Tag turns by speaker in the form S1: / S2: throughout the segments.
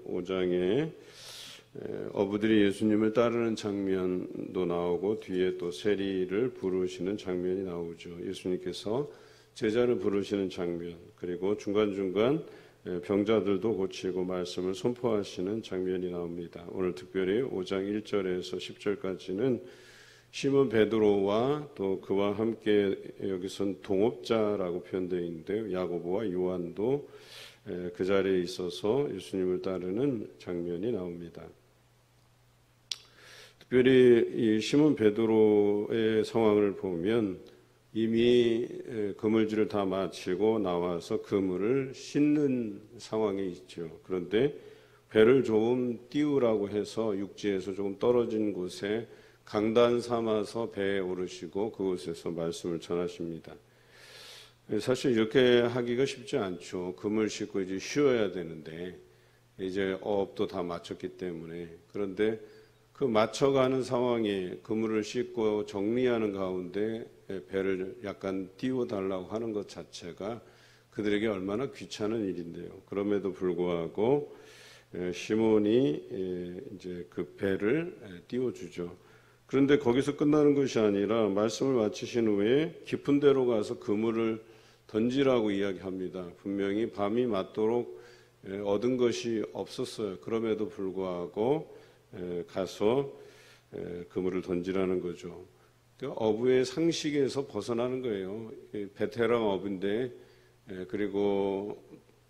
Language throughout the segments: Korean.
S1: 5장에 어부들이 예수님을 따르는 장면도 나오고 뒤에 또 세리를 부르시는 장면이 나오죠. 예수님께서 제자를 부르시는 장면, 그리고 중간중간 병자들도 고치고 말씀을 선포하시는 장면이 나옵니다. 오늘 특별히 5장 1절에서 10절까지는 시몬 베드로와 또 그와 함께 여기선 동업자라고 표현되어 있는데요. 야고보와 요한도 그 자리에 있어서 예수님을 따르는 장면이 나옵니다. 특별히 이 시몬 베드로의 상황을 보면 이미 그물질을 다 마치고 나와서 그물을 씻는 상황에 있죠. 그런데 배를 조금 띄우라고 해서 육지에서 조금 떨어진 곳에 강단 삼아서 배에 오르시고 그곳에서 말씀을 전하십니다. 사실 이렇게 하기가 쉽지 않죠. 그물 씻고 이제 쉬어야 되는데 이제 어업도 다 마쳤기 때문에. 그런데 그 맞춰가는 상황에 그물을 씻고 정리하는 가운데 배를 약간 띄워달라고 하는 것 자체가 그들에게 얼마나 귀찮은 일인데요. 그럼에도 불구하고 시몬이 이제 그 배를 띄워주죠. 그런데 거기서 끝나는 것이 아니라 말씀을 마치신 후에 깊은 데로 가서 그물을 던지라고 이야기합니다. 분명히 밤이 맞도록 얻은 것이 없었어요. 그럼에도 불구하고 가서 그물을 던지라는 거죠. 어부의 상식에서 벗어나는 거예요. 베테랑 어부인데 그리고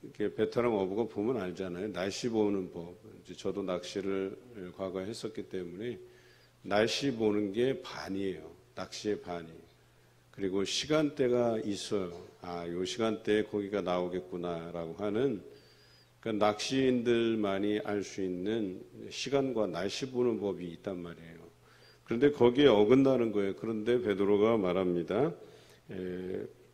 S1: 이렇게 베테랑 어부가 보면 알잖아요. 날씨 보는 법. 저도 낚시를 과거에 했었기 때문에 날씨 보는 게 반이에요. 낚시의 반이. 그리고 시간대가 있어요. 요 시간대에 고기가 나오겠구나라고 하는 그러니까 낚시인들만이 알 수 있는 시간과 날씨 보는 법이 있단 말이에요. 그런데 거기에 어긋나는 거예요. 그런데 베드로가 말합니다.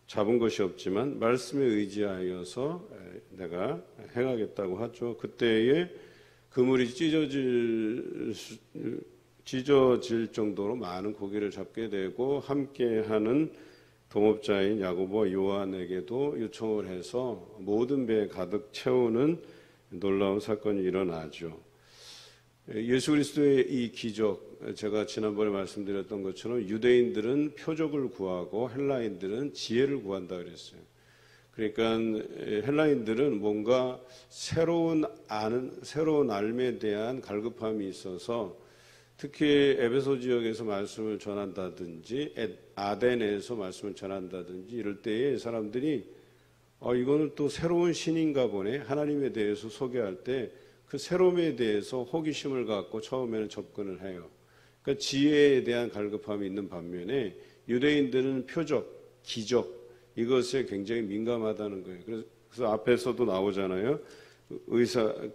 S1: 잡은 것이 없지만 말씀에 의지하여서 내가 행하겠다고 하죠. 그때에 그물이 찢어질 정도로 많은 고기를 잡게 되고 함께하는 동업자인 야고보와 요한에게도 요청을 해서 모든 배에 가득 채우는 놀라운 사건이 일어나죠. 예수 그리스도의 이 기적, 제가 지난번에 말씀드렸던 것처럼 유대인들은 표적을 구하고 헬라인들은 지혜를 구한다 그랬어요. 그러니까 헬라인들은 뭔가 새로운 알매 대한 갈급함이 있어서 특히 에베소 지역에서 말씀을 전한다든지 아덴에서 말씀을 전한다든지 이럴 때에 사람들이 이거는 또 새로운 신인가 보네. 하나님에 대해서 소개할 때 그 새로움에 대해서 호기심을 갖고 처음에는 접근을 해요. 그러니까 지혜에 대한 갈급함이 있는 반면에 유대인들은 표적, 기적 이것에 굉장히 민감하다는 거예요. 그래서 앞에서도 나오잖아요.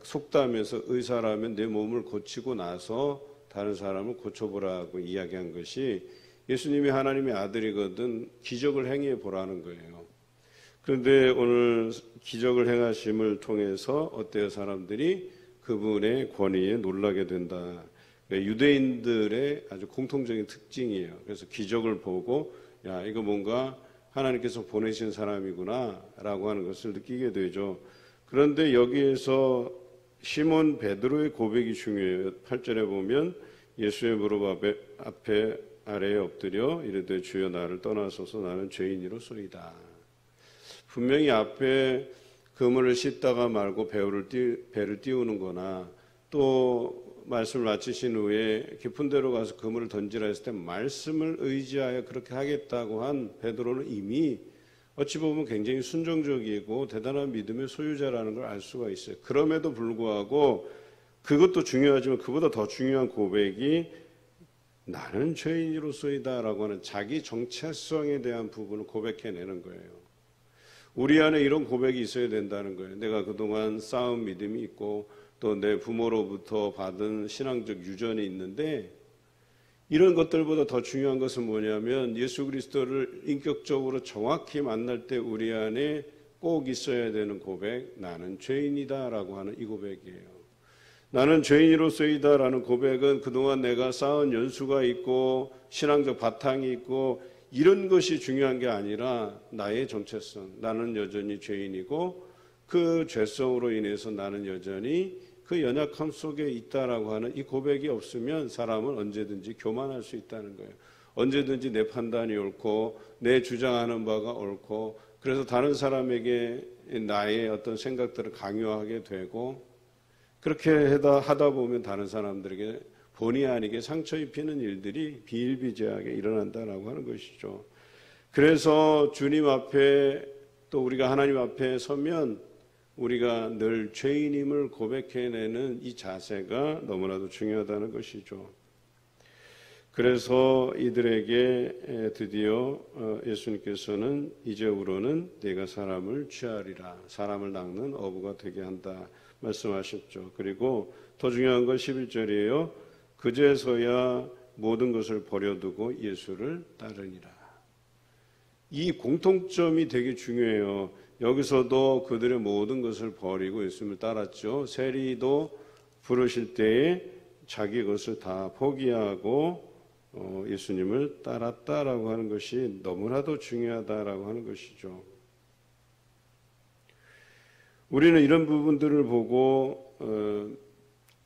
S1: 속담에서 의사라면 내 몸을 고치고 나서 다른 사람을 고쳐보라고 이야기한 것이 예수님이 하나님의 아들이거든 기적을 행해 보라는 거예요. 그런데 오늘 기적을 행하심을 통해서 어때요? 사람들이 그분의 권위에 놀라게 된다. 그러니까 유대인들의 아주 공통적인 특징이에요. 그래서 기적을 보고 이거 뭔가 하나님께서 보내신 사람이구나 라고 하는 것을 느끼게 되죠. 그런데 여기에서 시몬 베드로의 고백이 중요해요. 8절에 보면 예수의 무릎 앞에 아래에 엎드려 이르되 주여 나를 떠나소서 나는 죄인이로소이다. 분명히 앞에 그물을 씻다가 말고 배를 띄우는 거나 또 말씀을 마치신 후에 깊은 데로 가서 그물을 던지라 했을 때 말씀을 의지하여 그렇게 하겠다고 한 베드로는 이미 어찌 보면 굉장히 순종적이고 대단한 믿음의 소유자라는 걸 알 수가 있어요. 그럼에도 불구하고 그것도 중요하지만 그보다 더 중요한 고백이 나는 죄인으로서이다 라고 하는 자기 정체성에 대한 부분을 고백해내는 거예요. 우리 안에 이런 고백이 있어야 된다는 거예요. 내가 그동안 쌓은 믿음이 있고 또 내 부모로부터 받은 신앙적 유전이 있는데 이런 것들보다 더 중요한 것은 뭐냐면 예수 그리스도를 인격적으로 정확히 만날 때 우리 안에 꼭 있어야 되는 고백, 나는 죄인이다 라고 하는 이 고백이에요. 나는 죄인으로서이다 라는 고백은 그동안 내가 쌓은 연수가 있고 신앙적 바탕이 있고 이런 것이 중요한 게 아니라 나의 정체성, 나는 여전히 죄인이고 그 죄성으로 인해서 나는 여전히 그 연약함 속에 있다라고 하는 이 고백이 없으면 사람은 언제든지 교만할 수 있다는 거예요. 언제든지 내 판단이 옳고 내 주장하는 바가 옳고 그래서 다른 사람에게 나의 어떤 생각들을 강요하게 되고 그렇게 하다 보면 다른 사람들에게 본의 아니게 상처 입히는 일들이 비일비재하게 일어난다라고 하는 것이죠. 그래서 주님 앞에 또 우리가 하나님 앞에 서면 우리가 늘 죄인임을 고백해내는 이 자세가 너무나도 중요하다는 것이죠. 그래서 이들에게 드디어 예수님께서는 이제후로는 내가 사람을 취하리라, 사람을 낚는 어부가 되게 한다 말씀하셨죠. 그리고 더 중요한 건 11절이에요. 그제서야 모든 것을 버려두고 예수를 따르니라. 이 공통점이 되게 중요해요. 여기서도 그들의 모든 것을 버리고 예수님을 따랐죠. 세리도 부르실 때에 자기 것을 다 포기하고 예수님을 따랐다라고 하는 것이 너무나도 중요하다라고 하는 것이죠. 우리는 이런 부분들을 보고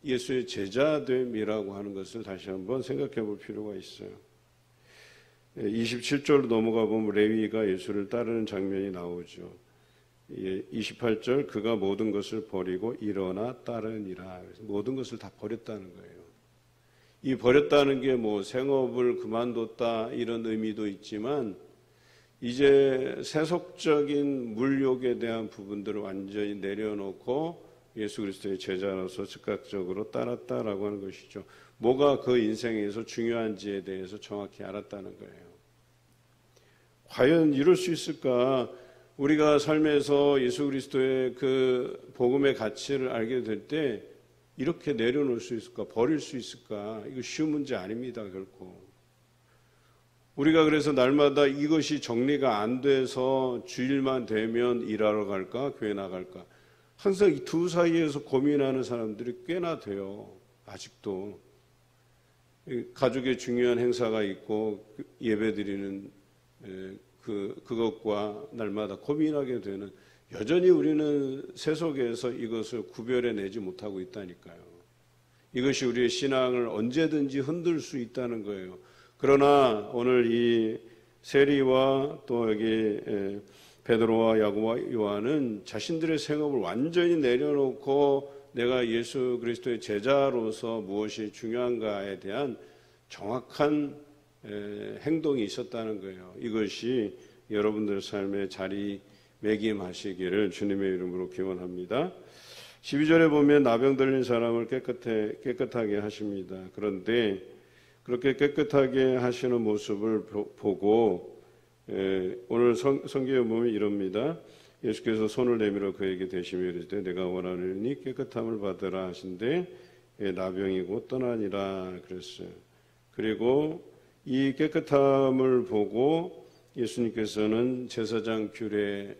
S1: 예수의 제자됨이라고 하는 것을 다시 한번 생각해 볼 필요가 있어요. 27절로 넘어가 보면 레위가 예수를 따르는 장면이 나오죠. 28절 그가 모든 것을 버리고 일어나 따르니라. 모든 것을 다 버렸다는 거예요. 이 버렸다는 게 뭐 생업을 그만뒀다 이런 의미도 있지만 이제 세속적인 물욕에 대한 부분들을 완전히 내려놓고 예수 그리스도의 제자로서 즉각적으로 따랐다라고 하는 것이죠. 뭐가 그 인생에서 중요한지에 대해서 정확히 알았다는 거예요. 과연 이럴 수 있을까? 우리가 삶에서 예수 그리스도의 그 복음의 가치를 알게 될 때 이렇게 내려놓을 수 있을까? 버릴 수 있을까? 이거 쉬운 문제 아닙니다, 결코. 우리가 그래서 날마다 이것이 정리가 안 돼서 주일만 되면 일하러 갈까? 교회 나갈까? 항상 이 두 사이에서 고민하는 사람들이 꽤나 돼요. 아직도. 가족의 중요한 행사가 있고 예배드리는 그것과 날마다 고민하게 되는 여전히 우리는 세속에서 이것을 구별해내지 못하고 있다니까요. 이것이 우리의 신앙을 언제든지 흔들 수 있다는 거예요. 그러나 오늘 이 세리와 또 여기 베드로와 야고보와 요한은 자신들의 생업을 완전히 내려놓고 내가 예수 그리스도의 제자로서 무엇이 중요한가에 대한 정확한 행동이 있었다는 거예요. 이것이 여러분들 삶의 자리매김하시기를 주님의 이름으로 기원합니다. 12절에 보면 나병 들린 사람을 깨끗하게 하십니다. 그런데 그렇게 깨끗하게 하시는 모습을 보고 오늘 성경에 보면 이럽니다. 예수께서 손을 내밀어 그에게 대시며 이르시되 내가 원하노니 깨끗함을 받으라 하신데 나병이고 떠나니라 그랬어요. 그리고 이 깨끗함을 보고 예수님께서는 제사장 규례,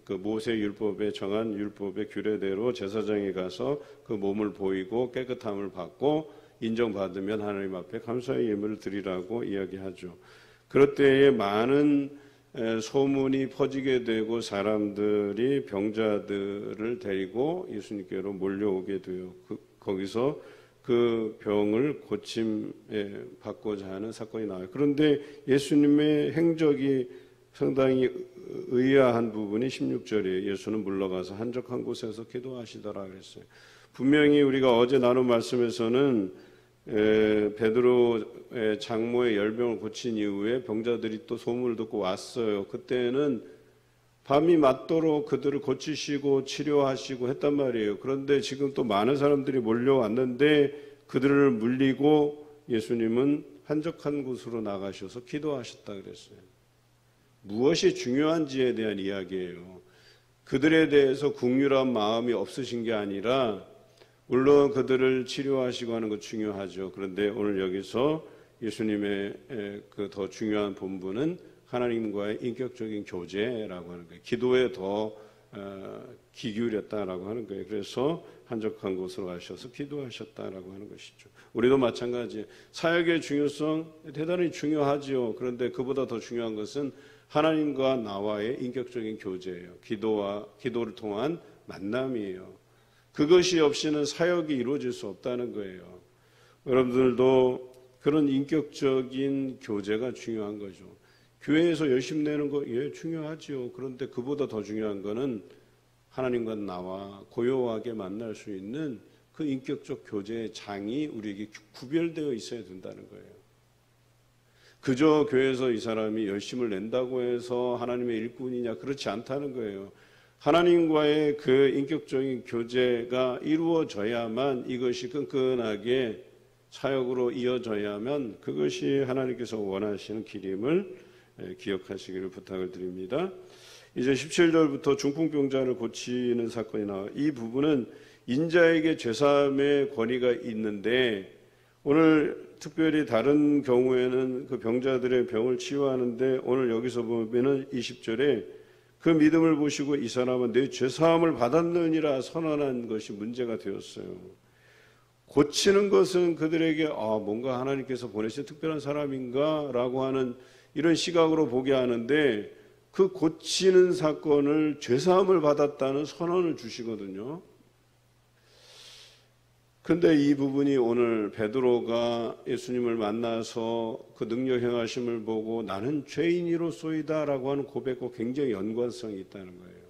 S1: 그 모세 율법에 정한 율법의 규례대로 제사장에 가서 그 몸을 보이고 깨끗함을 받고 인정받으면 하나님 앞에 감사의 예물을 드리라고 이야기하죠. 그럴 때에 많은 소문이 퍼지게 되고 사람들이 병자들을 데리고 예수님께로 몰려오게 돼요. 거기서 그 병을 고침에 받고자 하는 사건이 나와요. 그런데 예수님의 행적이 상당히 의아한 부분이 16절이에요. 예수는 물러가서 한적한 곳에서 기도하시더라 그랬어요. 분명히 우리가 어제 나눈 말씀에서는 베드로의 장모의 열병을 고친 이후에 병자들이 또 소문을 듣고 왔어요. 그때는 밤이 맞도록 그들을 고치시고 치료하시고 했단 말이에요. 그런데 지금 또 많은 사람들이 몰려왔는데 그들을 물리고 예수님은 한적한 곳으로 나가셔서 기도하셨다 그랬어요. 무엇이 중요한지에 대한 이야기예요. 그들에 대해서 긍휼한 마음이 없으신 게 아니라 물론 그들을 치료하시고 하는 것 중요하죠. 그런데 오늘 여기서 예수님의 그 더 중요한 본분은 하나님과의 인격적인 교제라고 하는 거예요. 기도에 더 기울였다라고 하는 거예요. 그래서 한적한 곳으로 가셔서 기도하셨다라고 하는 것이죠. 우리도 마찬가지예요. 사역의 중요성 대단히 중요하죠. 그런데 그보다 더 중요한 것은 하나님과 나와의 인격적인 교제예요. 기도를 통한 만남이에요. 그것이 없이는 사역이 이루어질 수 없다는 거예요. 여러분들도 그런 인격적인 교제가 중요한 거죠. 교회에서 열심 내는 거, 예, 중요하지요. 그런데 그보다 더 중요한 거는 하나님과 나와 고요하게 만날 수 있는 그 인격적 교제의 장이 우리에게 구별되어 있어야 된다는 거예요. 그저 교회에서 이 사람이 열심을 낸다고 해서 하나님의 일꾼이냐, 그렇지 않다는 거예요. 하나님과의 그 인격적인 교제가 이루어져야만 이것이 끈끈하게 사역으로 이어져야만 그것이 하나님께서 원하시는 길임을 기억하시기를 부탁을 드립니다. 이제 17절부터 중풍병자를 고치는 사건이 나와요. 이 부분은 인자에게 죄사함의 권위가 있는데, 오늘 특별히 다른 경우에는 그 병자들의 병을 치유하는데, 오늘 여기서 보면은 20절에 그 믿음을 보시고 이 사람은 내 죄사함을 받았느니라 선언한 것이 문제가 되었어요. 고치는 것은 그들에게 뭔가 하나님께서 보내신 특별한 사람인가 라고 하는 이런 시각으로 보게 하는데, 그 고치는 사건을 죄사함을 받았다는 선언을 주시거든요. 그런데 이 부분이 오늘 베드로가 예수님을 만나서 그 능력 행하심을 보고 나는 죄인이로소이다 라고 하는 고백과 굉장히 연관성이 있다는 거예요.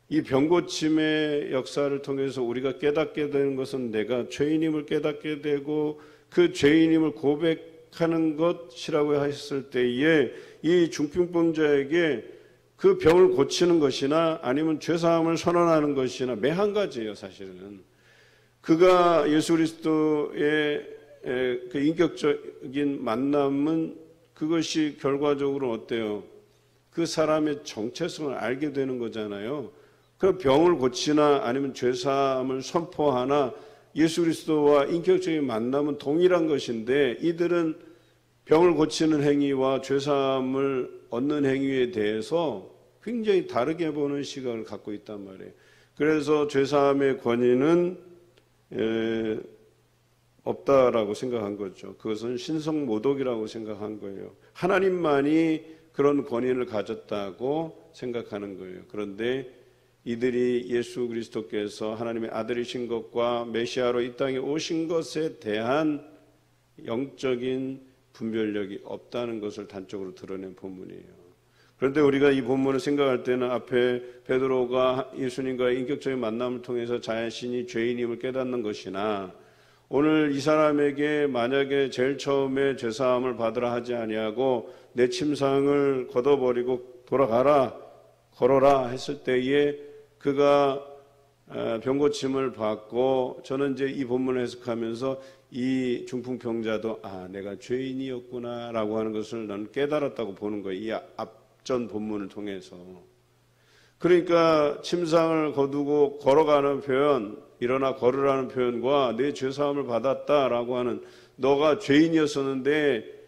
S1: 이 병고침의 역사를 통해서 우리가 깨닫게 되는 것은 내가 죄인임을 깨닫게 되고 그 죄인임을 고백하는 것이라고 하셨을 때에 이 중풍병자에게 그 병을 고치는 것이나 아니면 죄사함을 선언하는 것이나 매 한 가지예요. 사실은 그가 예수 그리스도의 그 인격적인 만남은 그것이 결과적으로 어때요? 그 사람의 정체성을 알게 되는 거잖아요. 그 병을 고치나 아니면 죄사함을 선포하나 예수 그리스도와 인격적인 만남은 동일한 것인데, 이들은 병을 고치는 행위와 죄사함을 얻는 행위에 대해서 굉장히 다르게 보는 시각을 갖고 있단 말이에요. 그래서 죄사함의 권위는 없다라고 생각한 거죠. 그것은 신성모독이라고 생각한 거예요. 하나님만이 그런 권위를 가졌다고 생각하는 거예요. 그런데 이들이 예수 그리스도께서 하나님의 아들이신 것과 메시아로 이 땅에 오신 것에 대한 영적인 분별력이 없다는 것을 단적으로 드러낸 본문이에요. 그런데 우리가 이 본문을 생각할 때는 앞에 베드로가 예수님과의 인격적인 만남을 통해서 자신이 죄인임을 깨닫는 것이나, 오늘 이 사람에게 만약에 제일 처음에 죄사함을 받으라 하지 아니하고 내 침상을 걷어버리고 돌아가라, 걸어라 했을 때에 그가 병고침을 받고, 저는 이제 이 본문을 해석하면서 이 중풍병자도 내가 죄인이었구나 라고 하는 것을 나는 깨달았다고 보는 거예요. 이 앞전 본문을 통해서. 그러니까 침상을 거두고 걸어가는 표현, 일어나 걸으라는 표현과 내 죄사함을 받았다라고 하는, 너가 죄인이었었는데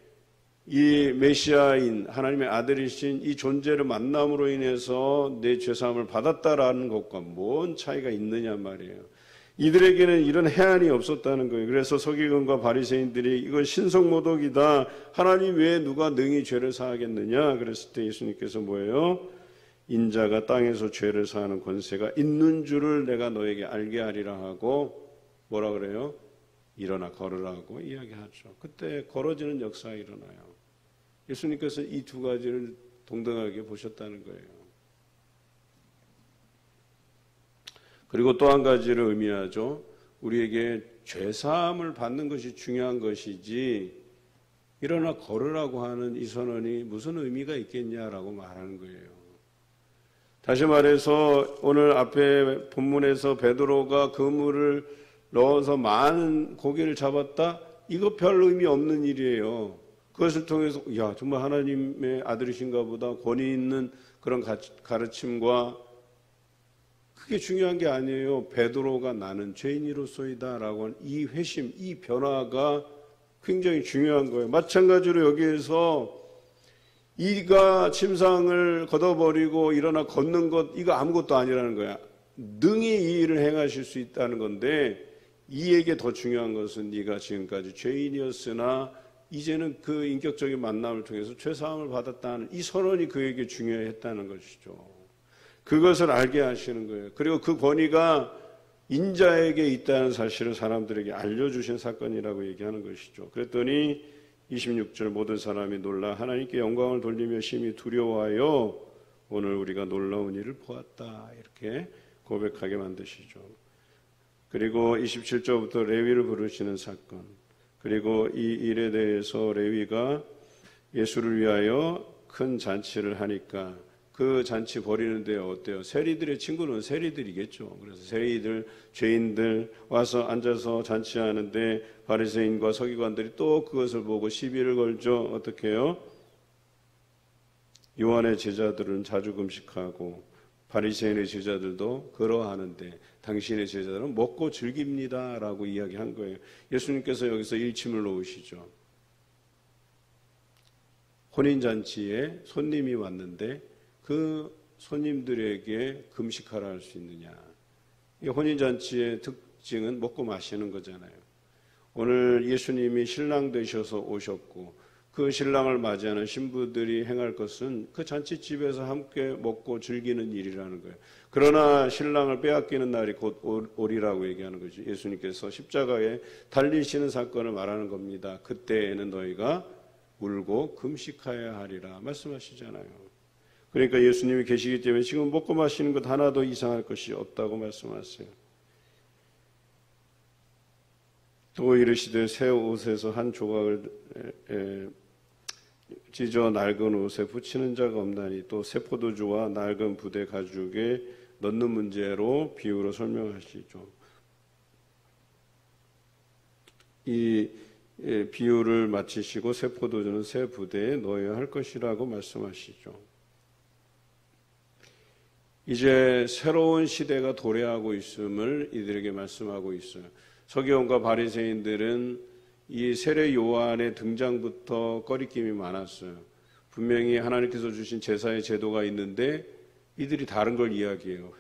S1: 이 메시아인 하나님의 아들이신 이 존재를 만남으로 인해서 내 죄사함을 받았다라는 것과 뭔 차이가 있느냐 말이에요. 이들에게는 이런 해안이 없었다는 거예요. 그래서 서기관과 바리새인들이 이건 신성모독이다, 하나님 외에 누가 능히 죄를 사하겠느냐 그랬을 때 예수님께서 뭐예요? 인자가 땅에서 죄를 사하는 권세가 있는 줄을 내가 너에게 알게 하리라 하고 뭐라 그래요? 일어나 걸으라고 이야기하죠. 그때 걸어지는 역사가 일어나요. 예수님께서 이 두 가지를 동등하게 보셨다는 거예요. 그리고 또 한 가지를 의미하죠. 우리에게 죄사함을 받는 것이 중요한 것이지 일어나 걸으라고 하는 이 선언이 무슨 의미가 있겠냐라고 말하는 거예요. 다시 말해서 오늘 앞에 본문에서 베드로가 그물을 넣어서 많은 고기를 잡았다? 이거 별 의미 없는 일이에요. 그것을 통해서 정말 하나님의 아들이신가 보다, 권위 있는 그런 가르침과, 그게 중요한 게 아니에요. 베드로가 나는 죄인이로소이다 라고 하는 이 회심, 이 변화가 굉장히 중요한 거예요. 마찬가지로 여기에서 이가 침상을 걷어버리고 일어나 걷는 것, 이거 아무것도 아니라는 거야. 능히 이 일을 행하실 수 있다는 건데, 이에게 더 중요한 것은 네가 지금까지 죄인이었으나 이제는 그 인격적인 만남을 통해서 죄사함을 받았다는 이 선언이 그에게 중요했다는 것이죠. 그것을 알게 하시는 거예요. 그리고 그 권위가 인자에게 있다는 사실을 사람들에게 알려주신 사건이라고 얘기하는 것이죠. 그랬더니 26절 모든 사람이 놀라 하나님께 영광을 돌리며 심히 두려워하여 오늘 우리가 놀라운 일을 보았다 이렇게 고백하게 만드시죠. 그리고 27절부터 레위를 부르시는 사건, 그리고 이 일에 대해서 레위가 예수를 위하여 큰 잔치를 하니까 그 잔치 벌이는데 어때요? 세리들의 친구는 세리들이겠죠. 그래서 세리들, 죄인들 와서 앉아서 잔치하는데 바리새인과 서기관들이 또 그것을 보고 시비를 걸죠. 어떻게 해요? 요한의 제자들은 자주 금식하고 바리새인의 제자들도 그러하는데 당신의 제자들은 먹고 즐깁니다 라고 이야기한 거예요. 예수님께서 여기서 일침을 놓으시죠. 혼인잔치에 손님이 왔는데 그 손님들에게 금식하라 할 수 있느냐. 이 혼인잔치의 특징은 먹고 마시는 거잖아요. 오늘 예수님이 신랑 되셔서 오셨고 그 신랑을 맞이하는 신부들이 행할 것은 그 잔치집에서 함께 먹고 즐기는 일이라는 거예요. 그러나 신랑을 빼앗기는 날이 곧 오리라고 얘기하는 거죠. 예수님께서 십자가에 달리시는 사건을 말하는 겁니다. 그때에는 너희가 울고 금식하여야 하리라 말씀하시잖아요. 그러니까 예수님이 계시기 때문에 지금 먹고 마시는 것 하나도 이상할 것이 없다고 말씀하세요. 또 이르시되 새 옷에서 한 조각을 찢어 낡은 옷에 붙이는 자가 없나니 또 새 포도주와 낡은 부대 가죽에 넣는 문제로 비유로 설명하시죠. 이 비유를 마치시고 새 포도주는 새 부대에 넣어야 할 것이라고 말씀하시죠. 이제 새로운 시대가 도래하고 있음을 이들에게 말씀하고 있어요. 서기관과 바리새인들은 이 세례 요한의 등장부터 꺼리낌이 많았어요. 분명히 하나님께서 주신 제사의 제도가 있는데 이들이 다른 걸 이야기해요.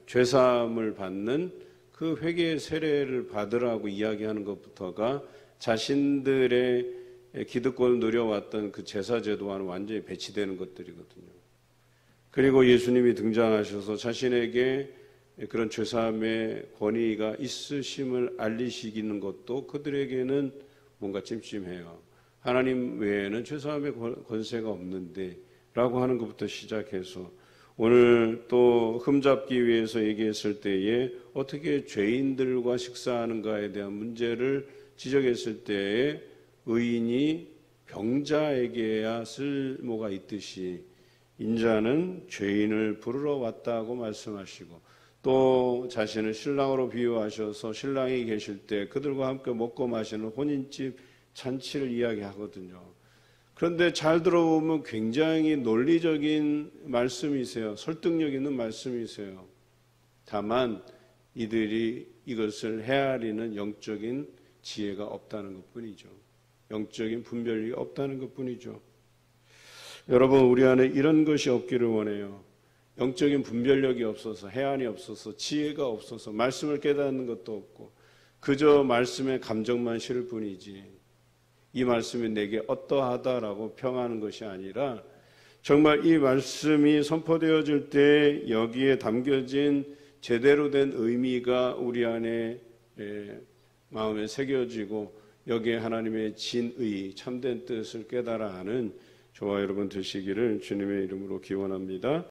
S1: 죄사함을 받는 그 회개의 세례를 받으라고 이야기하는 것부터가 자신들의 기득권을 누려왔던 그 제사제도와는 완전히 배치되는 것들이거든요. 그리고 예수님이 등장하셔서 자신에게 그런 죄사함의 권위가 있으심을 알리시기는 것도 그들에게는 뭔가 찜찜해요. 하나님 외에는 죄사함의 권세가 없는데 라고 하는 것부터 시작해서 오늘 또 흠잡기 위해서 얘기했을 때에 어떻게 죄인들과 식사하는가에 대한 문제를 지적했을 때에 의인이 병자에게야 쓸모가 있듯이 인자는 죄인을 부르러 왔다고 말씀하시고 또 자신을 신랑으로 비유하셔서 신랑이 계실 때 그들과 함께 먹고 마시는 혼인집 잔치를 이야기하거든요. 그런데 잘 들어보면 굉장히 논리적인 말씀이세요. 설득력 있는 말씀이세요. 다만 이들이 이것을 헤아리는 영적인 지혜가 없다는 것뿐이죠. 영적인 분별력이 없다는 것뿐이죠. 여러분, 우리 안에 이런 것이 없기를 원해요. 영적인 분별력이 없어서, 해안이 없어서, 지혜가 없어서, 말씀을 깨닫는 것도 없고 그저 말씀의 감정만 실을 뿐이지 이 말씀이 내게 어떠하다라고 평하는 것이 아니라 정말 이 말씀이 선포되어질 때 여기에 담겨진 제대로 된 의미가 우리 안에 마음에 새겨지고 여기에 하나님의 진의, 참된 뜻을 깨달아 하는 저와 여러분 되시기를 주님의 이름으로 기원합니다.